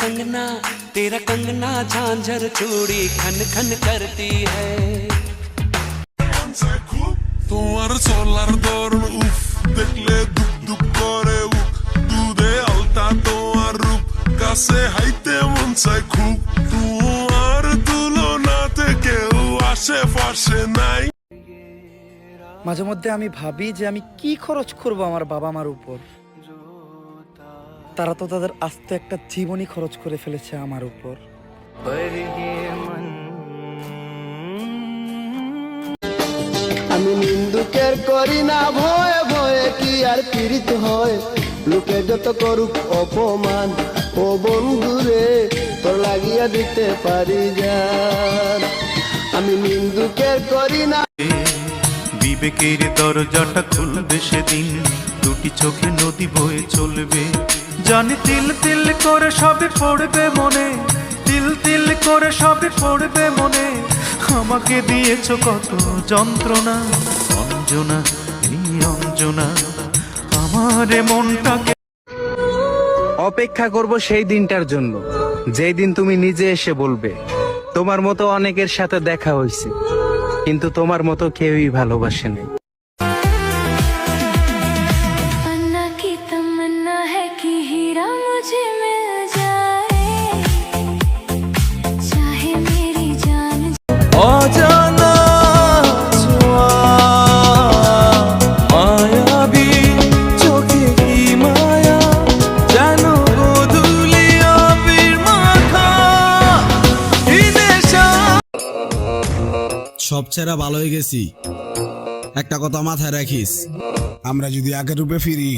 कंगना तेरा कंगना झांझर चूड़ी खन खन करती है। তোমার চলার দরুন উফ দেখলে দুক দুক করে উফ দুধে আলতা তোমার রূপ কাছে হাইতে মন চায় খুব তোমার তুলনাতে কেউ আশেপাশে নাই। মাঝে মধ্যে আমি ভাবি যে আমি কি খরচ করব আমার বাবা মার উপর। তারা তো তাদের আস্ত একটা জীবনই খরচ করে ফেলেছে আমার উপর। আমি নিন্দুকের করি না ভয়ে ভয়ে কি আর পীড়িত হয় লোকে যত করুক অপমান ও বন্ধুরে তোর লাগিয়া দিতে পারি যান। আমি নিন্দুকের করি না। বিবেকের দরজাটা খুলবে সেদিন দুটি চোখে নদী বয়ে চলবে জানি তিল তিল করে সবে পড়বে মনে তিল তিল করে সবে পড়বে মনে আমাকে দিয়েছ কত যন্ত্রণা অঞ্জনা এই অঞ্জনা আমার মনটাকে অপেক্ষা করব সেই দিনটার জন্য যেই দিন তুমি নিজে এসে বলবে তোমার মতো অনেকের সাথে দেখা হয়েছে কিন্তু তোমার মতো কেউই ভালোবাসেনি। অজানা ছোঁয়া মায়াবী চোখে কি মায়া যেন গোধূলি আবির মাখা সব ছেড়া ভালো হয়ে গেছি। একটা কথা মাথায় রাখিস, আমরা যদি আগের রূপে ফিরি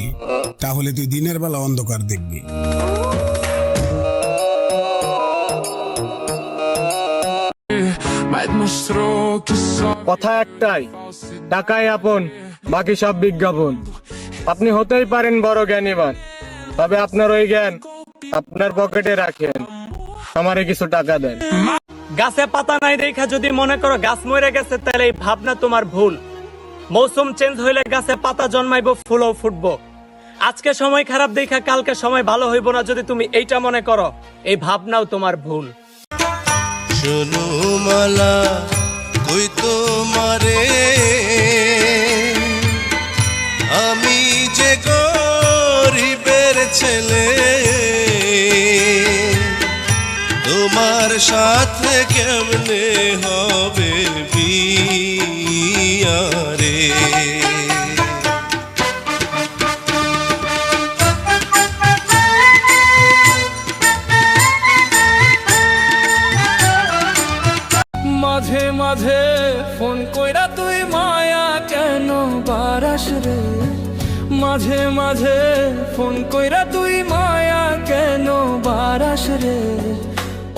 তাহলে তুই দিনের বেলা অন্ধকার দেখবি। কথা একটাই, টাকাই আপন বাকি সব বিজ্ঞাপন। আপনি হতেই পারেন বড় জ্ঞানীবান, তবে আপনার ওই জ্ঞান আপনার পকেটে রাখেন, আমারে কিছু টাকা দেন। গাছে পাতা নাই দেখা যদি মনে করো গাছ মরে গেছে তাহলে এই ভাবনা তোমার ভুল। মৌসুম চেঞ্জ হইলে গাছে পাতা জন্মাইবো ফুলও ফুটবো। আজকে সময় খারাপ দেখা কালকে সময় ভালো হইব না যদি তুমি এইটা মনে করো এই ভাবনাও তোমার ভুল। শোনো মালা কই তোমারে আমি যে গরিবের ছেলে তোমার সাথে কেমনে হবে বিয়া রে। মাঝে মাঝে ফোন কইরা তুই মায়া কেন বারাস রে, মাঝে মাঝে ফোন কইরা তুই মায়া কেন বারাস রে,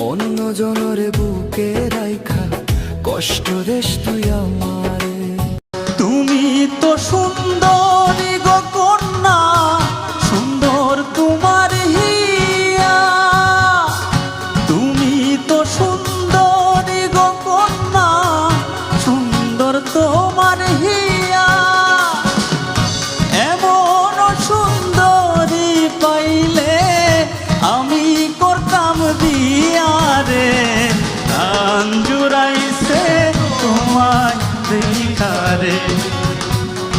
অন্য জনরে বুকে রাইখা কষ্ট দেশ তুই আমারে। তুমি তো সুন্দরী গো কন্যা সুন্দর তোমার হিয়া তুমি তো সুন্দরী গো কন্যা সুন্দর তোমার হিয়া এমন সুন্দরী পাইলে আমি করতাম বিয়া রে। প্রাণ জুড়াইছে তোমায় দেখা রে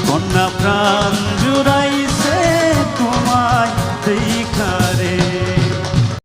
কন্যা প্রাণ